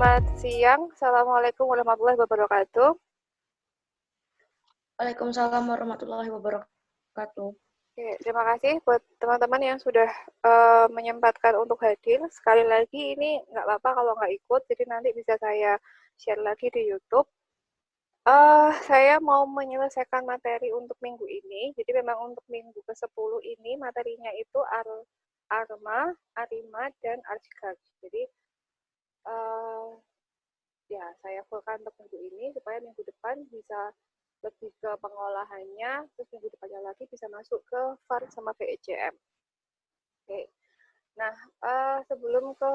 Selamat siang. Assalamualaikum warahmatullahi wabarakatuh. Waalaikumsalam warahmatullahi wabarakatuh. Oke, terima kasih buat teman-teman yang sudah menyempatkan untuk hadir. Sekali lagi ini nggak apa-apa kalau nggak ikut, jadi nanti bisa saya share lagi di YouTube. Saya mau menyelesaikan materi untuk minggu ini. Jadi memang untuk minggu ke-10 ini materinya itu Arma, Arima, dan Archgaj. Jadi ya saya fullkan untuk minggu ini supaya minggu depan bisa lebih ke pengolahannya, terus minggu depannya lagi bisa masuk ke VAR sama VECM. Oke. Nah, sebelum ke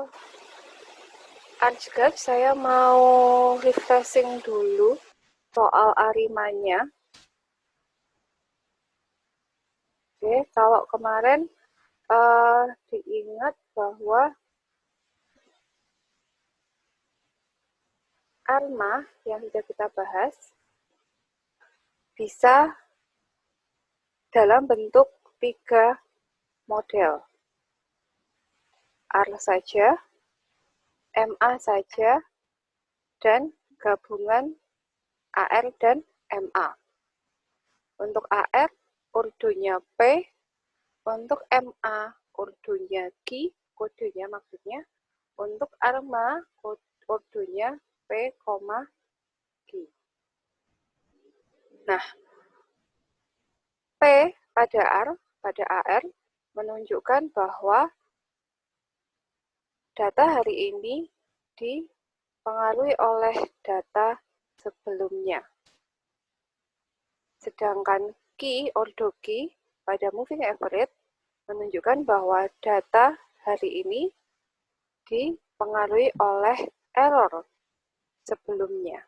Archgaj, saya mau refreshing dulu soal Arimanya. Oke, kalau kemarin diingat bahwa Arma yang sudah kita bahas bisa dalam bentuk 3 model. R saja, MA saja, dan gabungan AR dan MA. Untuk AR, ordonya P. Untuk MA, ordonya Q, kodenya maksudnya. Untuk Arma, ordonya P, Q. Nah, P pada AR menunjukkan bahwa data hari ini dipengaruhi oleh data sebelumnya. Sedangkan Q, ordo Q, pada moving average menunjukkan bahwa data hari ini dipengaruhi oleh error sebelumnya.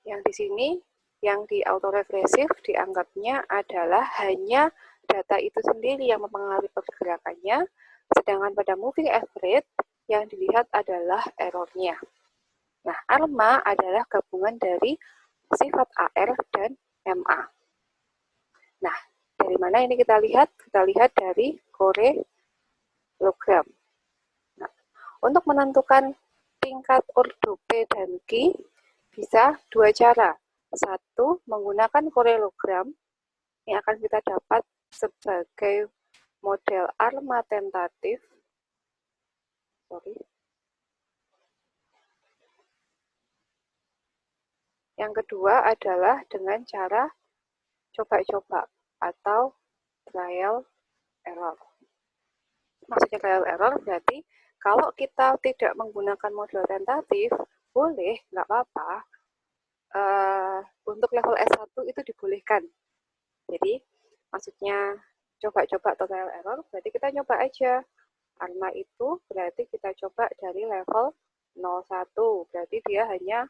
Yang di sini, yang di autoregresif dianggapnya adalah hanya data itu sendiri yang mempengaruhi pergerakannya, sedangkan pada moving average yang dilihat adalah errornya. Nah, Arma adalah gabungan dari sifat AR dan MA. Nah, dari mana ini kita lihat? Kita lihat dari korelogram. Nah, untuk menentukan tingkat ordo P dan Q, bisa 2 cara. Satu, menggunakan korelogram yang akan kita dapat sebagai model Arma tentatif. Yang kedua adalah dengan cara coba-coba atau trial error. Maksudnya trial error berarti kalau kita tidak menggunakan model tentatif, boleh, nggak apa-apa. Untuk level S1 itu dibolehkan. Jadi, maksudnya coba-coba atau trial error, berarti kita nyoba aja. Arma itu berarti kita coba dari level 01, berarti dia hanya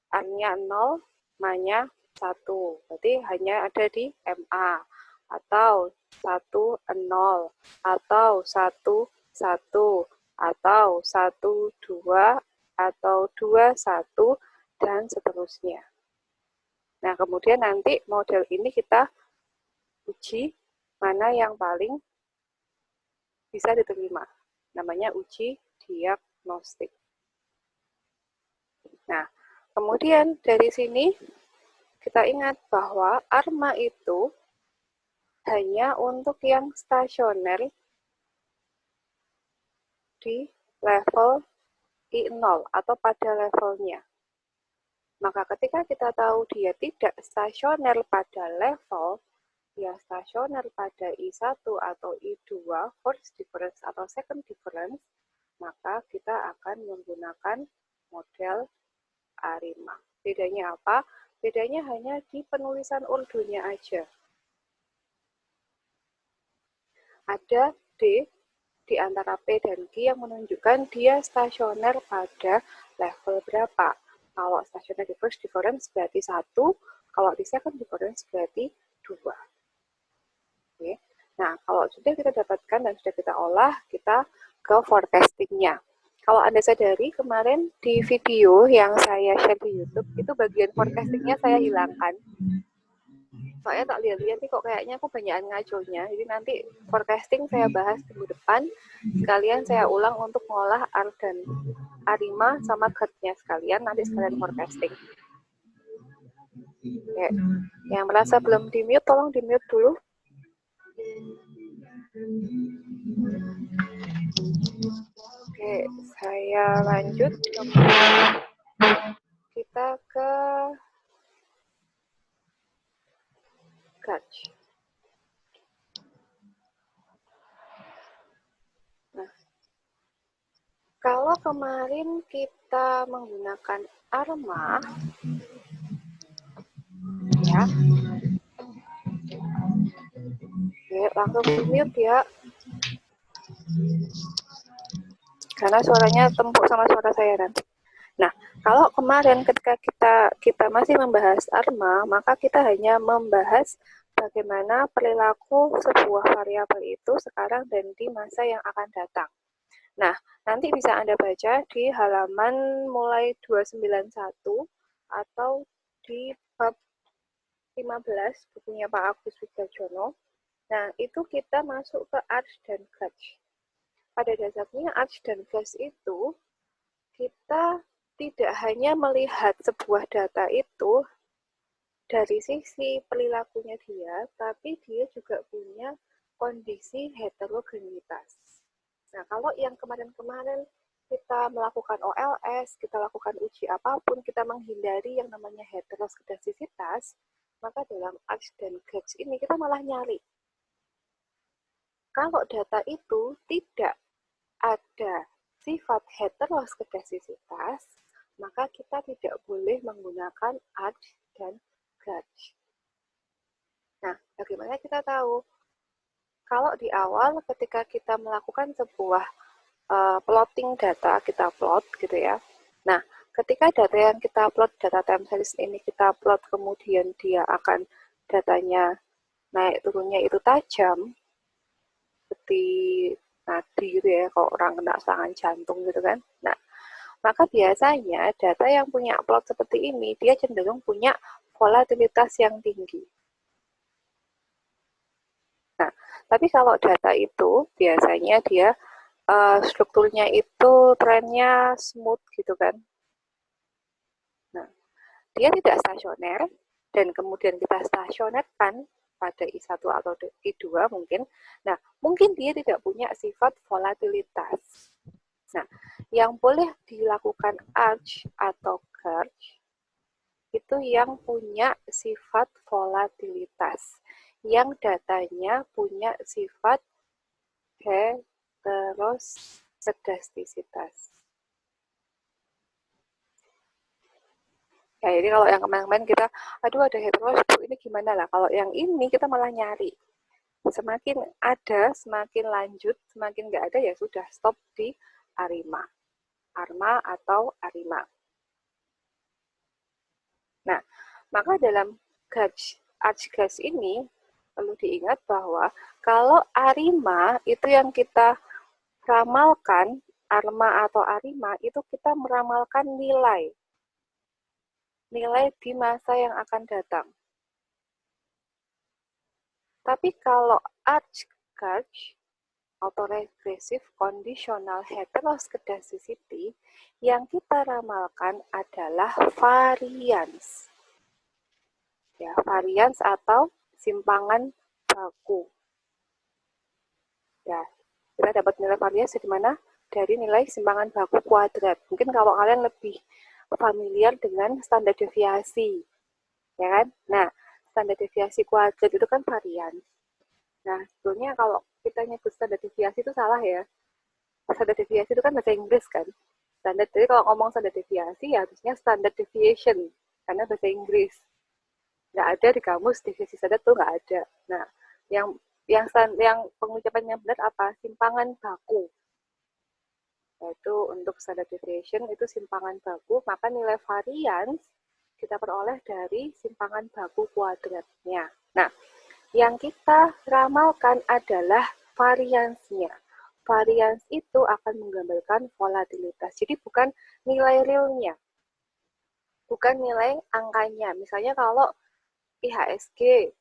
R-nya 0, M-nya 1, berarti hanya ada di MA, atau 1, 0, atau 1, 1, atau 1, 2, atau 2, 1, dan seterusnya. Nah, kemudian nanti model ini kita uji mana yang paling bisa diterima. Namanya uji diagnostik. Nah, kemudian dari sini kita ingat bahwa Arma itu hanya untuk yang stasioner di level I0 atau pada levelnya. Maka ketika kita tahu dia tidak stasioner pada level, dia stasioner pada I1 atau I2, first difference atau second difference, maka kita akan menggunakan model Arima. Bedanya apa? Bedanya hanya di penulisan ordonya aja. Ada D di antara P dan Q yang menunjukkan dia stasioner pada level berapa. Kalau stasioner di first difference berarti 1, kalau di second difference berarti 2. Oke. Nah, kalau sudah kita dapatkan dan sudah kita olah, kita ke forecasting-nya. Kalau Anda sadari, kemarin di video yang saya share di YouTube, itu bagian forecasting-nya saya hilangkan. Soalnya tak lihat-lihat nih kok kayaknya aku banyakan ngaconya. Jadi nanti forecasting saya bahas minggu depan. Sekalian saya ulang untuk mengolah AR dan ARIMA sama GERD-nya sekalian. Nanti sekalian forecasting. Oke. Yang merasa belum di-mute, tolong di-mute dulu. Oke, saya lanjut. Kita ke GERD. Nah, kalau kemarin kita menggunakan ARMA, ya. Oke, langsung di-mute ya. Karena suaranya tembok sama suara saya nanti. Nah, kalau kemarin ketika kita masih membahas ARMA, maka kita hanya membahas bagaimana perilaku sebuah variabel itu sekarang dan di masa yang akan datang. Nah, nanti bisa Anda baca di halaman mulai 291 atau di bab 15 bukunya Pak Agus Wigajono. Nah, itu kita masuk ke ARCH dan GAJ. Pada dasarnya ARCH dan GAJ itu kita tidak hanya melihat sebuah data itu dari sisi perilakunya dia, tapi dia juga punya kondisi heterogenitas. Nah, kalau yang kemarin-kemarin kita melakukan OLS, kita lakukan uji apapun, kita menghindari yang namanya heteroskedastisitas, maka dalam ARCH dan GAJ ini kita malah nyari. Kalau data itu tidak ada sifat heteroskedastisitas, maka kita tidak boleh menggunakan ARCH dan GAJ. Nah, bagaimana kita tahu? Kalau di awal ketika kita melakukan sebuah plotting data, kita plot gitu ya. Nah, ketika data yang kita plot, data time series ini kita plot, kemudian dia akan datanya naik turunnya itu tajam, seperti nadi gitu ya, kalau orang kena serangan jantung gitu kan. Nah, maka biasanya data yang punya plot seperti ini, dia cenderung punya volatilitas yang tinggi. Nah, tapi kalau data itu biasanya dia strukturnya itu trennya smooth gitu kan. Nah, dia tidak stasioner dan kemudian kita stasionerkan pada I1 atau I2 mungkin. Nah, mungkin dia tidak punya sifat volatilitas. Nah, yang boleh dilakukan ARCH atau GARCH itu yang punya sifat volatilitas, yang datanya punya sifat heteroskedastisitas. Ya, jadi kalau yang kemarin-kemarin kita, aduh ada heteros, ini gimana lah. Kalau yang ini kita malah nyari. Semakin ada, semakin lanjut, semakin nggak ada ya sudah stop di ARIMA. ARMA atau ARIMA. Nah, maka dalam ARCH-GAJ ini perlu diingat bahwa kalau ARIMA itu yang kita ramalkan, ARMA atau ARIMA itu kita meramalkan nilai di masa yang akan datang. Tapi kalau ARCH-GAJ, autoregressive conditional heteroskedasticity, yang kita ramalkan adalah variance. Ya, variance atau simpangan baku. Ya, kita dapat nilai variance dari mana? Dari nilai simpangan baku kuadrat. Mungkin kalau kalian lebih familiar dengan standar deviasi, ya kan? Nah, standar deviasi kuadrat itu kan varians. Nah, sebetulnya kalau kita nyebut standar deviasi itu salah ya. Standar deviasi itu kan bahasa Inggris kan. Jadi kalau ngomong standar deviasi ya harusnya standard deviation karena bahasa Inggris. Nggak ada di kamus deviasi standar tuh nggak ada. Nah, yang pengucapannya benar apa? Simpangan baku. Yaitu untuk standard deviation itu simpangan baku, maka nilai variance kita peroleh dari simpangan baku kuadratnya. Nah, yang kita ramalkan adalah variance-nya. Variance itu akan menggambarkan volatilitas. Jadi bukan nilai realnya, bukan nilai angkanya. Misalnya kalau IHSG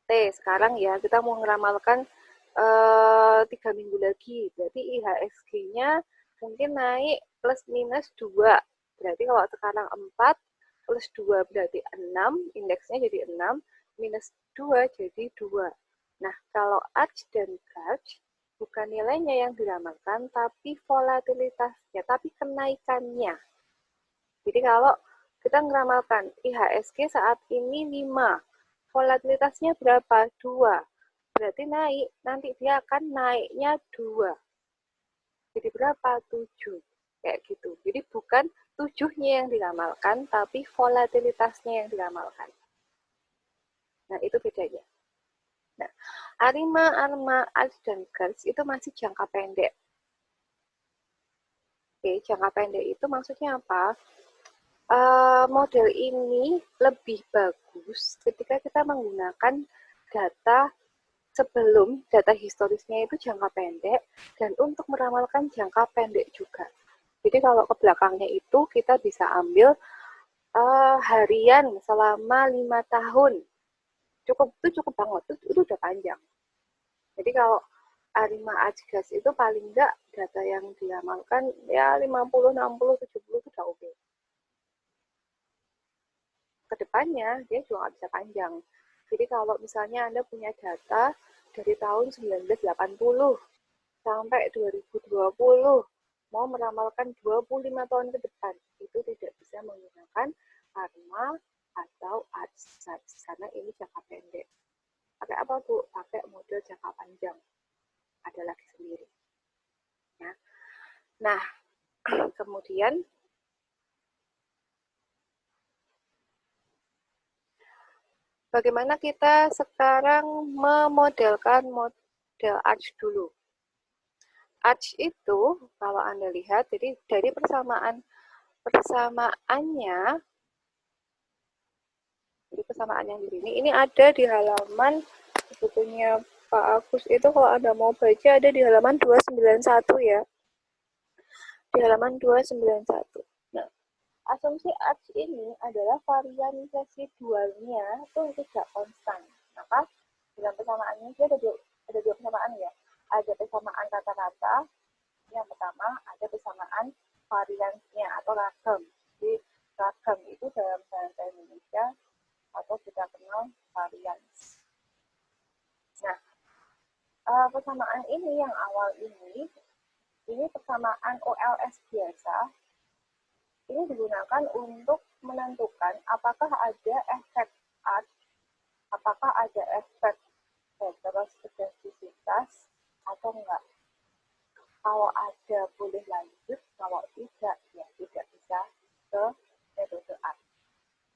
sekarang ya kita mau ngeramalkan 3 minggu lagi, berarti IHSG-nya mungkin naik plus minus 2. Berarti kalau sekarang 4 plus 2 berarti 6, indeksnya jadi 6, minus 2 jadi 2. Nah, kalau ARCH dan GARCH bukan nilainya yang diramalkan, tapi volatilitasnya, tapi kenaikannya. Jadi kalau kita ngeramalkan IHSG saat ini 5, volatilitasnya berapa? 2. Berarti naik, nanti dia akan naiknya 2. Jadi berapa? 7. Kayak gitu. Jadi bukan 7-nya yang diramalkan, tapi volatilitasnya yang diramalkan. Nah, itu bedanya. Nah, ARMA, ARCH, dan GARCH itu masih jangka pendek. Oke, jangka pendek itu maksudnya apa? Model ini lebih bagus ketika kita menggunakan data sebelum data historisnya itu jangka pendek dan untuk meramalkan jangka pendek juga. Jadi kalau ke belakangnya itu kita bisa ambil harian selama 5 tahun. Itu cukup banget, itu udah panjang. Jadi kalau ARIMA AJGAS itu paling enggak data yang diramalkan ya 50, 60, 70 itu udah oke. Kedepannya dia juga nggak bisa panjang. Jadi kalau misalnya Anda punya data dari tahun 1980 sampai 2020, mau meramalkan 25 tahun ke depan, itu tidak bisa menggunakan ARMA atau ARCH karena ini jangka pendek. Pakai apa, Bu? Pakai model jangka panjang. Ada lagi sendiri. Ya. Nah, kemudian bagaimana kita sekarang memodelkan model ARCH dulu. ARCH itu kalau Anda lihat, jadi dari persamaannya, jadi persamaan yang di sini, ini ada di halaman bukunya Pak Agus itu kalau Anda mau baca ada di halaman 291 ya. Di halaman 291. Nah, asumsi ARCH ini adalah varian residualnya itu tidak konstan. Maka dalam persamaannya dia ada dua persamaan ya. Ada persamaan rata-rata, yang pertama ada persamaan variansnya atau ragam. Jadi ragam itu dalam bahasa Indonesia atau kita kenal varians. Nah, persamaan ini yang awal ini persamaan OLS biasa, ini digunakan untuk menentukan apakah ada efek ARCH, apakah ada efek heteroskedastisitas atau enggak. Kalau ada boleh lanjut, kalau tidak ya tidak bisa ke metode ARCH.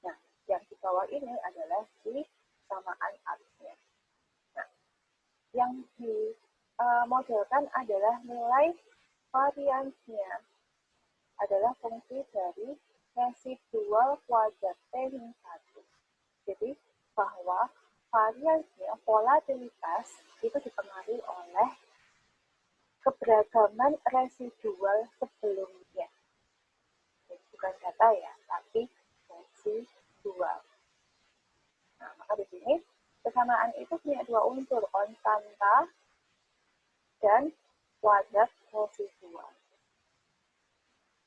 Nah, yang di bawah ini adalah di persamaan ARCH-nya. Nah, yang dimodelkan adalah nilai variansnya adalah fungsi dari residual kuadrat T-1. Jadi, bahwa variansnya, volatilitas, itu dipengaruhi oleh keberagaman residual sebelumnya. Jadi, bukan data ya, tapi residual. Nah, maka di sini persamaan itu punya dua unsur, konstanta dan kuadrat residual.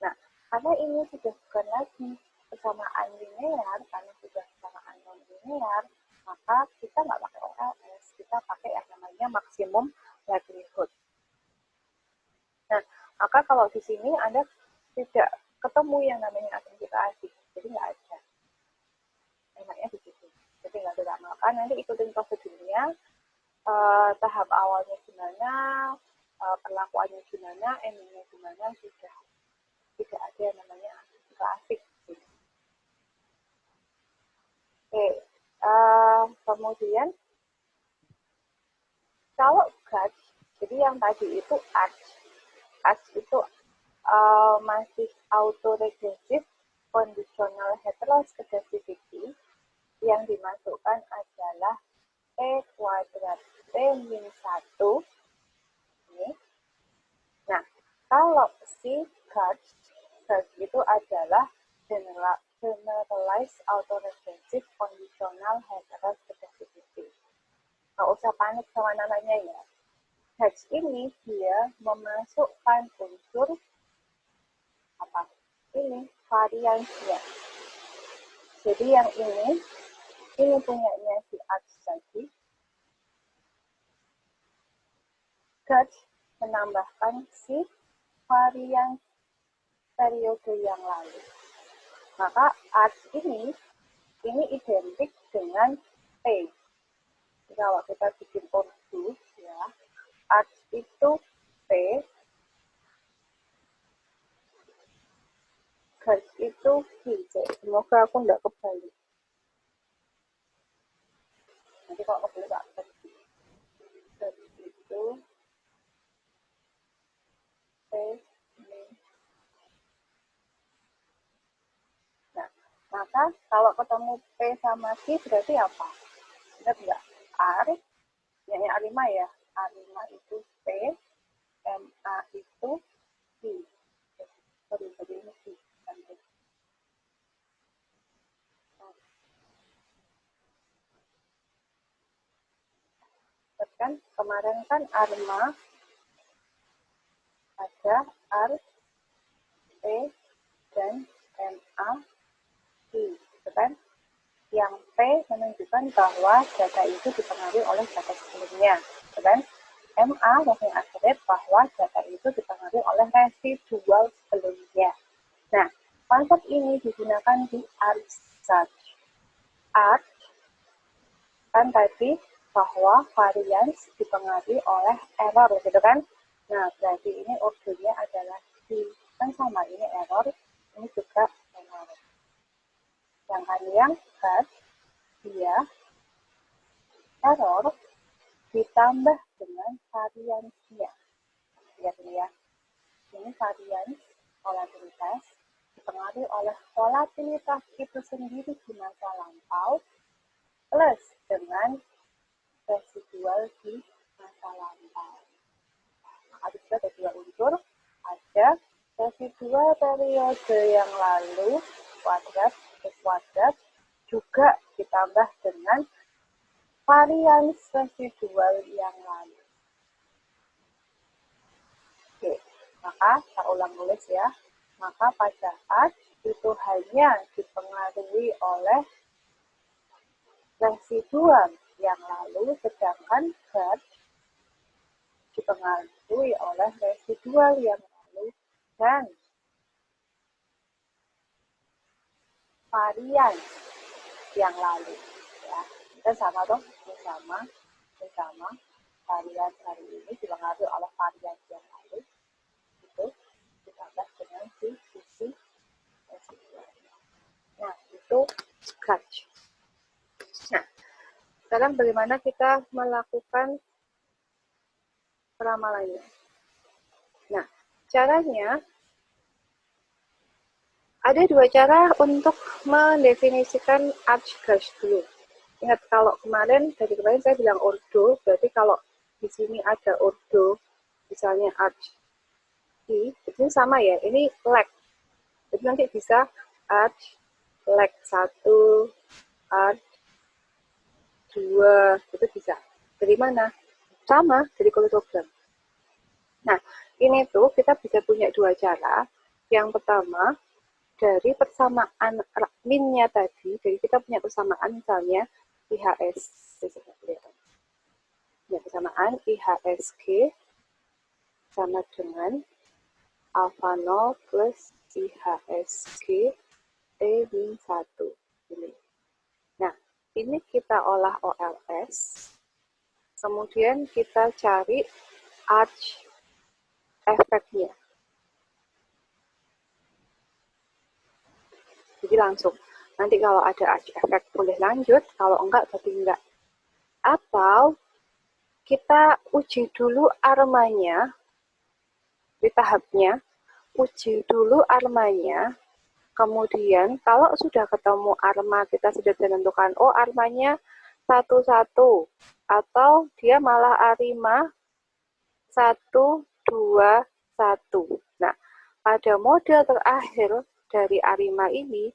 Nah, karena ini sudah bukan lagi persamaan linear, karena sudah persamaan non-linear, maka kita nggak pakai OLS, kita pakai yang namanya maksimum likelihood. Nah, maka kalau di sini Anda tidak ketemu yang namanya asumsi klasik, jadi nggak ada. Enaknya di situ. Jadi nggak diramalkan, nanti ikutin prosedurnya, tahap awalnya gimana, perlakuannya gimana, endingnya gimana, sudah tidak ada yang namanya klasik. Oke, kemudian kalau GARCH, jadi yang tadi itu ARCH itu masih autoregressive conditional heteroscedasticity, yang dimasukkan adalah E kuadrat T-1 ini. Nah, kalau si GARCH itu adalah generalized autoregressive conditional heteroscedasticity. nggak usah panik sama namanya ya. H ini dia memasukkan unsur apa? Ini variansnya. Jadi yang ini punyanya si Arch tadi. Gauge menambahkan si varians periode yang lalu. Maka Arch ini identik dengan P. Jadi kalau kita bikin ordo, ya, Arch itu P, Gauge itu Q. Semoga aku nggak kebalik. Nanti kalau kebalik nggak kebalik. Gauge itu P. Nah, maka kalau ketemu P sama Q berarti apa? Ingat nggak? R, yang A5 ya. A5 itu P, MA itu Q. Sorry, ini Q. Kan kemarin kan ARMA ada R, P, dan MA, Q. Kan? Yang P menunjukkan bahwa data itu dipengaruhi oleh data sebelumnya. Kan? MA maksudnya akhirnya bahwa data itu dipengaruhi oleh residual sebelumnya. Nah, konsep ini digunakan di Arch Search. Arch kan tadi bahwa varians dipengaruhi oleh error, gitu kan? Nah, berarti ini ordernya adalah di kan sama ini error, ini juga error. Sedangkan yang Gauge dia error ditambah dengan variansnya. Lihat ini ya. Ini varians volatilitas dipengaruhi oleh volatilitas itu sendiri di masa lampau plus dengan residual di masa lampau. Ada juga ada dua unsur, ada residual periode yang lalu kuadrat ke kuadrat juga ditambah dengan varians residual yang lalu. Oke, maka saya ulang nulis ya. Maka pada Arch itu hanya dipengaruhi oleh residual yang lalu, sedangkan Gauge dipengaruhi oleh residual yang lalu dan varian yang lalu. Ya, kita sama dong, sama varian hari ini dipengaruhi oleh varian yang lalu. Itu ditambah dengan sisi residual. Nah, itu Gauge. Nah, sekarang bagaimana kita melakukan peramalannya? Nah, caranya ada dua cara untuk mendefinisikan Arch Gauge dulu. Ingat kalau kemarin saya bilang ordo, berarti kalau di sini ada ordo, misalnya Arch I, itu sama ya, ini leg. Jadi nanti bisa Arch leg 1, Arch 2, itu bisa. Dari mana? Sama, dari kodogram. Nah, ini tuh kita bisa punya dua cara. Yang pertama, dari persamaan minnya tadi, jadi kita punya persamaan misalnya IHS, ya, persamaan IHSG sama dengan alpha 0 plus IHSG T-1. Ini. Nah, ini kita olah OLS, kemudian kita cari Arch efeknya. Jadi langsung, nanti kalau ada Arch efek boleh lanjut, kalau enggak berarti enggak. Atau kita uji dulu armanya, di tahapnya, uji dulu armanya, kemudian kalau sudah ketemu arma, kita sudah menentukan, oh armanya 1-1, atau dia malah arima 1-2-1. Nah, pada model terakhir dari arima ini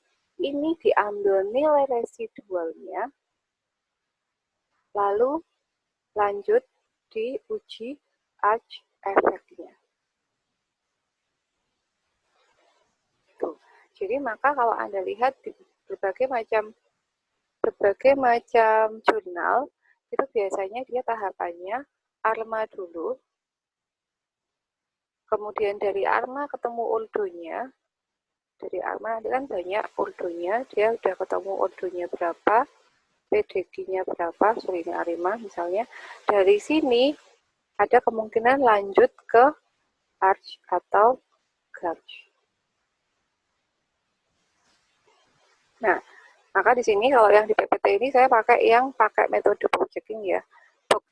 diambil nilai residualnya, lalu lanjut diuji arch efeknya. Jadi maka kalau Anda lihat di berbagai macam jurnal, itu biasanya dia tahapannya ARMA dulu, kemudian dari ARMA ketemu ordonya, dari ARMA nanti kan banyak ordonya, dia udah ketemu ordonya berapa, PDG-nya berapa, ini ARMA misalnya, dari sini ada kemungkinan lanjut ke ARCH atau GARCH. Nah, maka di sini kalau yang di PPT ini saya pakai metode box checking ya. Box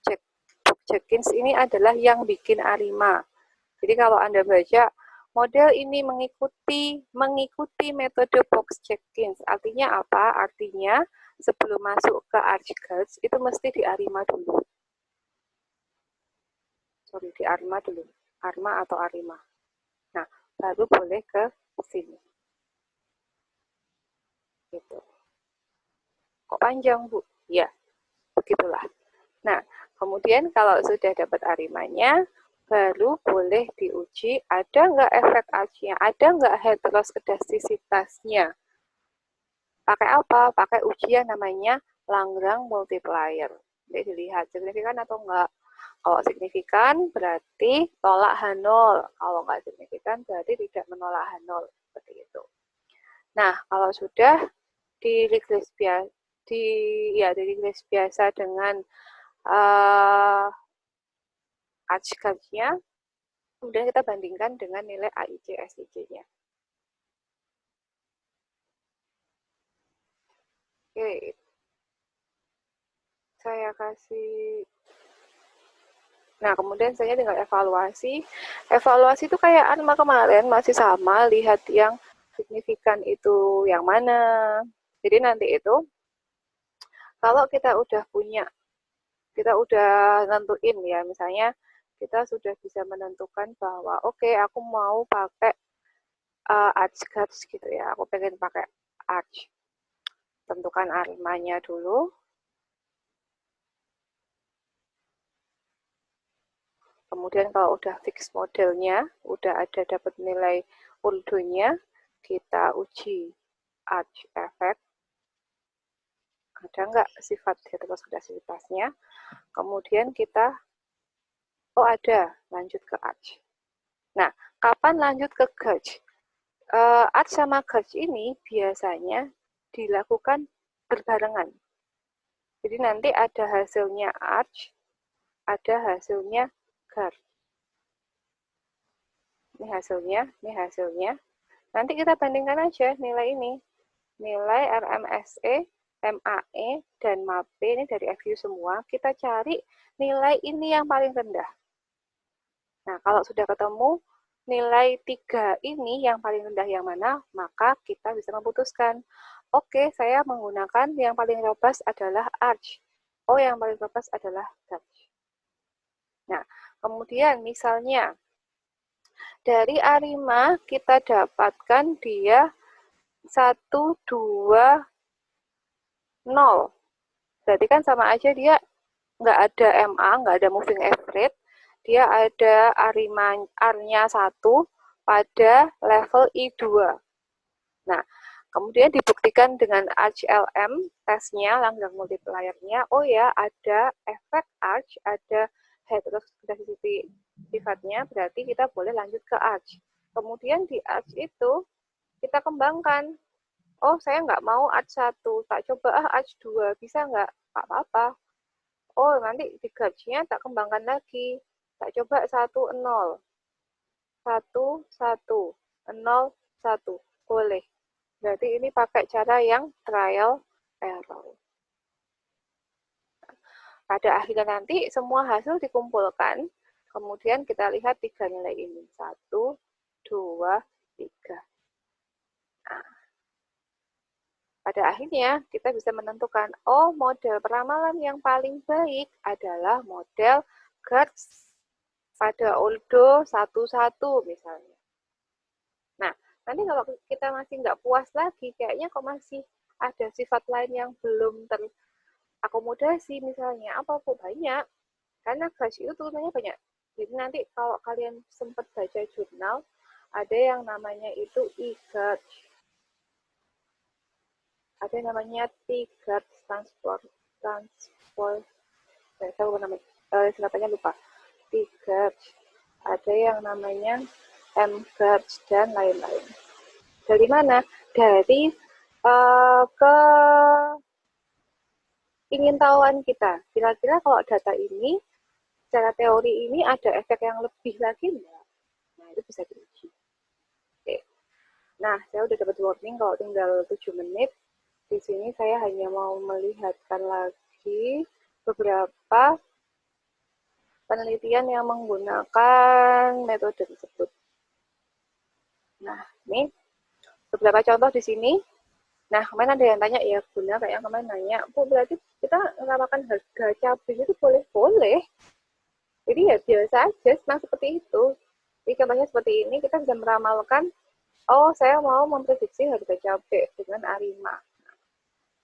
checking ini adalah yang bikin ARIMA. Jadi kalau Anda baca model ini mengikuti metode box checking. Artinya apa? Artinya sebelum masuk ke ARCH itu mesti di ARIMA dulu. Sorry, di ARIMA dulu. ARMA atau ARIMA. Nah, baru boleh ke sini. Gitu. Kok panjang, Bu? Ya, begitulah. Nah, kemudian kalau sudah dapat ARIMA-nya, baru boleh diuji ada nggak efek arch-nya, ada nggak heteroskedastisitasnya. Pakai apa? Pakai ujian namanya Lagrange multiplier. Jadi dilihat signifikan atau enggak. Kalau signifikan berarti tolak H0. Kalau nggak signifikan berarti tidak menolak H0. Seperti itu. Nah, kalau sudah di regress biasa dengan arch-nya, kemudian kita bandingkan dengan nilai AIC SIC-nya. Oke, saya kasih. Nah, kemudian saya tinggal evaluasi. Evaluasi itu kayak ARMA kemarin, masih sama, lihat yang signifikan itu yang mana. Jadi nanti itu, kalau kita udah nentuin ya, misalnya kita sudah bisa menentukan bahwa oke, aku mau pakai arch gitu ya, aku pengen pakai arch. Tentukan ARMA-nya dulu. Kemudian kalau udah fix modelnya, udah ada dapat nilai ordonya, kita uji arch effect. Ada nggak sifat heteroskedastisitasnya? Kemudian kita, ada, lanjut ke arch. Nah, kapan lanjut ke GARCH? Arch sama GARCH ini biasanya dilakukan berbarengan. Jadi nanti ada hasilnya arch, ada hasilnya GARCH. Ini hasilnya. Nanti kita bandingkan aja nilai ini. Nilai RMSE, MAE, dan MAPE ini dari FU semua. Kita cari nilai ini yang paling rendah. Nah, kalau sudah ketemu nilai 3 ini yang paling rendah yang mana, maka kita bisa memutuskan. Oke, saya menggunakan yang paling robust adalah arch. Oh, yang paling robust adalah GARCH. Nah, kemudian misalnya dari ARIMA kita dapatkan dia 1, 2, 0. Berarti kan sama aja dia nggak ada MA, nggak ada moving average. Dia ada R-nya 1 pada level I2. Nah, kemudian dibuktikan dengan ArchLM, tesnya, Lagrange multiplier-nya. Oh ya, ada efek arch, ada heteroskedasticity sifatnya, berarti kita boleh lanjut ke arch. Kemudian di arch itu, kita kembangkan. Oh, saya nggak mau arch 1, tak coba arch 2, bisa nggak? Nggak apa-apa. Oh, nanti di GARCH-nya tak kembangkan lagi. Tak coba 1, 0. 1, 1. 0, 1. Boleh. Berarti ini pakai cara yang trial error. Pada akhirnya nanti semua hasil dikumpulkan. Kemudian kita lihat 3 nilai ini. 1, 2, 3. Nah, pada akhirnya kita bisa menentukan, oh model peramalan yang paling baik adalah model GARCH pada ordo 1, 1 misalnya. Nah, nanti kalau kita masih nggak puas lagi, kayaknya kok masih ada sifat lain yang belum terakomodasi misalnya, apa kok banyak. Karena Gauge itu turunannya banyak. Jadi nanti kalau kalian sempat baca jurnal, ada yang namanya itu e-Gauge. Ada yang namanya T-Gauge transport, saya lupa namanya, singkatannya lupa. T-Gauge. Ada yang namanya M-Gauge dan lain-lain. Dari mana? Dari keingintahuan kita. Kira-kira kalau data ini, secara teori ini ada efek yang lebih lagi enggak? Nah, itu bisa diuji. Oke. Nah, saya udah dapat warning kalau tinggal 7 menit. Di sini saya hanya mau melihatkan lagi beberapa penelitian yang menggunakan metode tersebut. Nah, ini beberapa contoh di sini. Nah, kemarin ada yang tanya ya, Bunda, kayak yang kemarin nanya, Bu, berarti kita menamakan harga cabai itu boleh-boleh. Jadi ya biasa aja, senang seperti itu. Jadi contohnya seperti ini, kita bisa meramalkan, oh saya mau memprediksi harga cabai dengan Arima.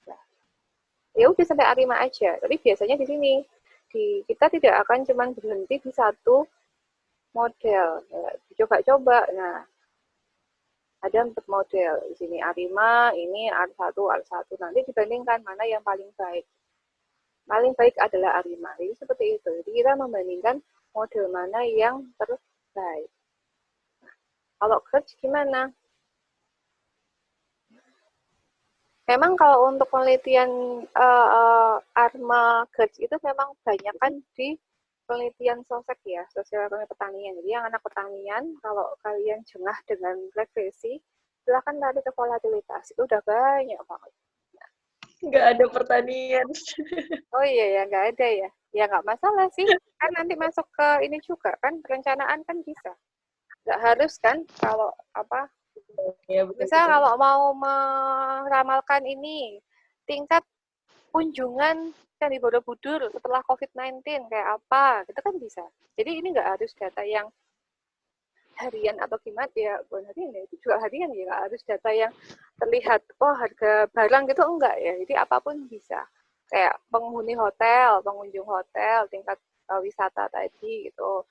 Nah, ya udah sampai Arima aja. Tapi biasanya di sini, kita tidak akan cuma berhenti di satu model. Ya, coba-coba. Nah, ada 4 model. Di sini Arima, ini R1, R1. Nanti dibandingkan mana yang paling baik. Paling baik adalah Arima. Jadi seperti itu. Jadi kita membandingkan model mana yang terbaik. Nah, kalau Gauge gimana? Memang kalau untuk penelitian Arma Gauge itu memang banyak kan di penelitian sosek ya, sosial ekonomi pertanian. Jadi yang anak pertanian, kalau kalian jengah dengan regresi, silahkan lari ke volatilitas. Itu udah banyak banget. Nggak ada pertanian. Oh iya ya, nggak ada ya. Ya nggak masalah sih. Kan nanti masuk ke ini juga kan, perencanaan kan bisa. Nggak harus kan, kalau apa, Ya, betul, misal betul. kalau mau meramalkan ini, tingkat kunjungan Candi Borobudur setelah COVID-19 kayak apa, itu kan bisa. Jadi ini nggak harus data yang harian atau gimana ya, bukan harian ya, itu juga harian ya, nggak harus data yang terlihat, oh harga barang gitu, enggak ya. Jadi apapun bisa. Kayak penghuni hotel, pengunjung hotel, tingkat wisata tadi gitu.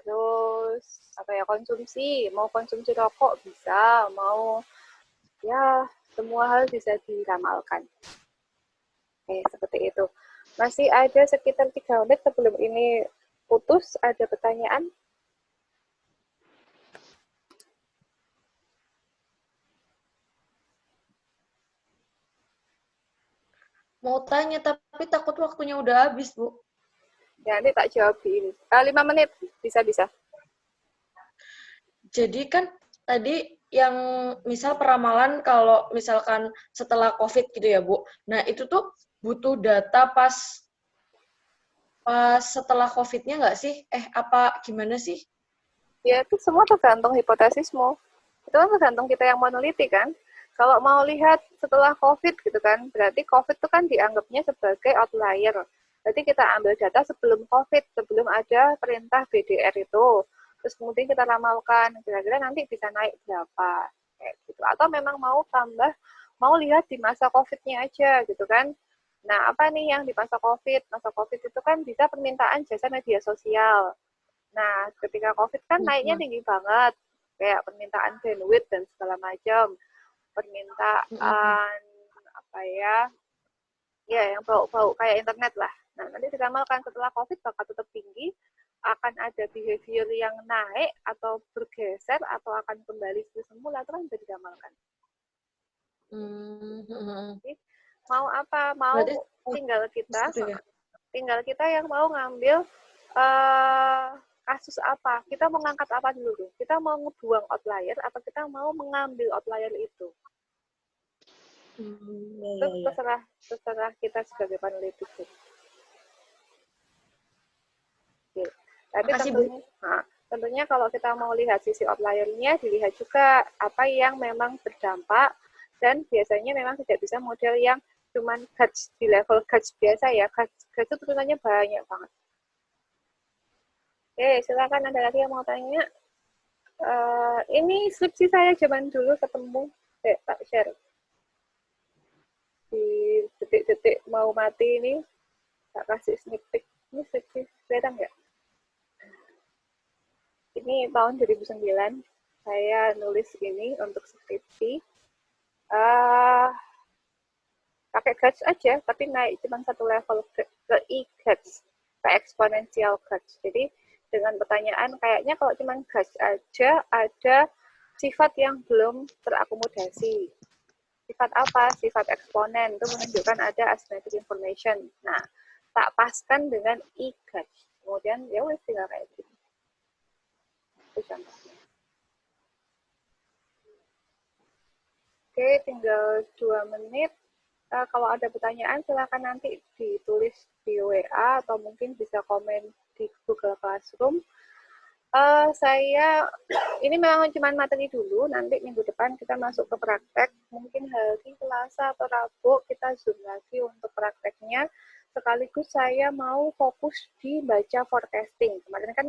Terus apa ya, konsumsi, mau konsumsi rokok bisa, mau ya semua hal bisa diramalkan. Seperti itu. Masih ada sekitar 3 menit sebelum ini putus, ada pertanyaan? Mau tanya, tapi takut waktunya udah habis, Bu. Ya, nanti tak jawab di ini. 5 menit, bisa-bisa. Jadi kan tadi yang misal peramalan kalau misalkan setelah COVID gitu ya, Bu. Nah, itu tuh butuh data pas setelah COVID-nya nggak sih? Apa gimana sih? Ya, itu semua tergantung hipotesismu. Itu kan tergantung kita yang meneliti kan. Kalau mau lihat setelah COVID gitu kan, berarti COVID itu kan dianggapnya sebagai outlier. Berarti kita ambil data sebelum COVID, sebelum ada perintah BDR itu. Terus kemudian kita ramalkan, kira-kira nanti bisa naik berapa. Kayak gitu. Atau memang mau tambah, mau lihat di masa COVID-nya aja gitu kan. Nah, apa nih yang di masa COVID? Masa COVID itu kan bisa permintaan jasa media sosial. Nah, ketika COVID kan naiknya tinggi banget, kayak permintaan bandwidth dan segala macam, permintaan apa ya yang bau-bau kayak internet lah. Nah, nanti diramalkan setelah COVID bakal tetap tinggi, akan ada behavior yang naik atau bergeser atau akan kembali ke semula, itu kan bisa diramalkan. Jadi, mau apa? Mau Berarti tinggal kita yang mau ngambil kasus apa, kita mau ngangkat apa dulu. Kita mau ngebuang outlier atau kita mau mengambil outlier itu. Itu terserah kita sebagai peneliti. Oke. Tapi tentunya kalau kita mau lihat sisi outlier-nya, dilihat juga apa yang memang berdampak, dan biasanya memang tidak bisa model yang cuman Gauge di level Gauge biasa ya. Gauge itu turunannya banyak banget. Oke, silakan ada lagi yang mau tanya. Ini skripsi saya zaman dulu ketemu, tak share. Di detik-detik mau mati ini, tak kasih sneak peek. Ini skripsi, kelihatan nggak? Ini tahun 2009, saya nulis ini untuk skripsi. Uh, pakai Guts aja, tapi naik cuma satu level ke e-Guts, ke exponential Guts. Jadi dengan pertanyaan kayaknya kalau cuma Guts aja ada sifat yang belum terakomodasi. Sifat apa? Sifat eksponen itu menunjukkan ada asymmetric information. Nah, tak paskan dengan e-Guts. Kemudian ya wes tinggal kayak gitu. Itu contohnya. Oke, tinggal 2 menit. Kalau ada pertanyaan silakan nanti ditulis di WA atau mungkin bisa komen di Google Classroom. Saya ini memang cuma materi dulu, nanti minggu depan kita masuk ke praktek, mungkin hari Selasa atau Rabu kita zoom lagi untuk prakteknya, sekaligus saya mau fokus di baca forecasting. Kemarin kan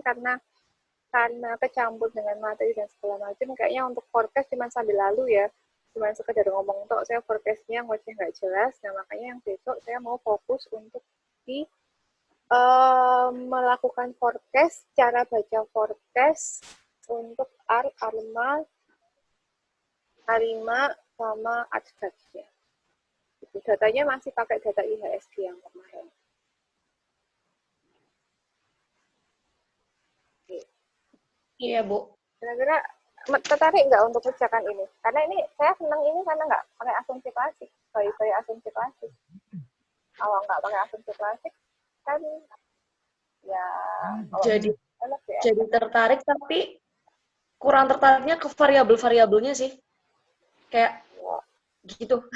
karena kecampur dengan materi dan segala macam, kayaknya untuk forecast cuma sambil lalu ya, cuma sekedar ngomong tok, saya forecastnya ngoceh nggak jelas. Nah makanya yang besok saya mau fokus untuk di melakukan forecast, cara baca forecast untuk ARMA, ARIMA, sama ADSCAD-nya. Datanya masih pakai data IHSG yang kemarin. Iya, Bu. Kira-kira tertarik nggak untuk kerjakan ini? Karena ini saya senang ini karena nggak pakai asumsi klasik, bayi-bayi asumsi klasik. Kalau nggak pakai asumsi klasik, kan ya jadi tertarik, tapi kurang tertariknya ke variabel-variabelnya sih. Kayak gitu.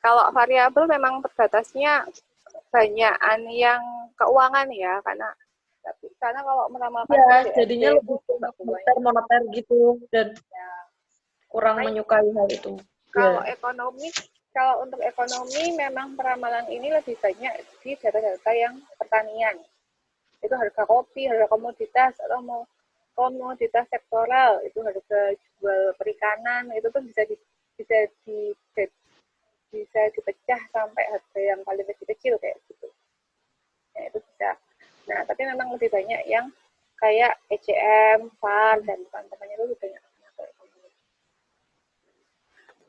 Kalau variabel memang terbatasnya banyakan yang keuangan ya, karena kalau meramalkan Ya, PDRT jadinya lebih moneter gitu dan ya, kurang menyukai hal itu. Kalau ekonomi, kalau untuk ekonomi memang peramalan ini lebih banyak di data-data yang pertanian. Itu harga kopi, harga komoditas, atau mau komoditas sektoral, itu harga jual perikanan, itu tuh bisa dipecah sampai harga yang paling kecil-kecil kayak gitu. Nah, itu bisa. Nah, tapi memang lebih banyak yang kayak ECM, VAR, dan teman-temannya itu lebih banyak.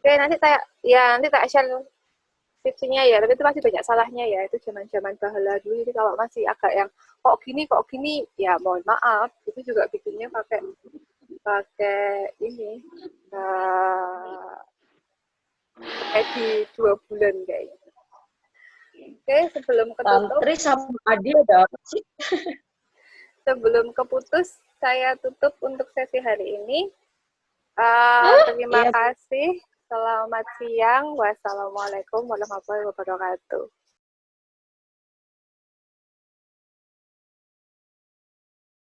Oke, nanti tak share skripsinya ya, tapi itu masih banyak salahnya ya, itu zaman-zaman bahala dulu, jadi kalau masih agak yang kok gini, ya mohon maaf, itu juga bikinnya pakai ini, di 2 bulan kayaknya. Oke, sebelum ketutup. Tantri sama Adi ada apa sih? Sebelum keputus, saya tutup untuk sesi hari ini. Terima kasih. Selamat siang. Wassalamualaikum warahmatullahi wabarakatuh.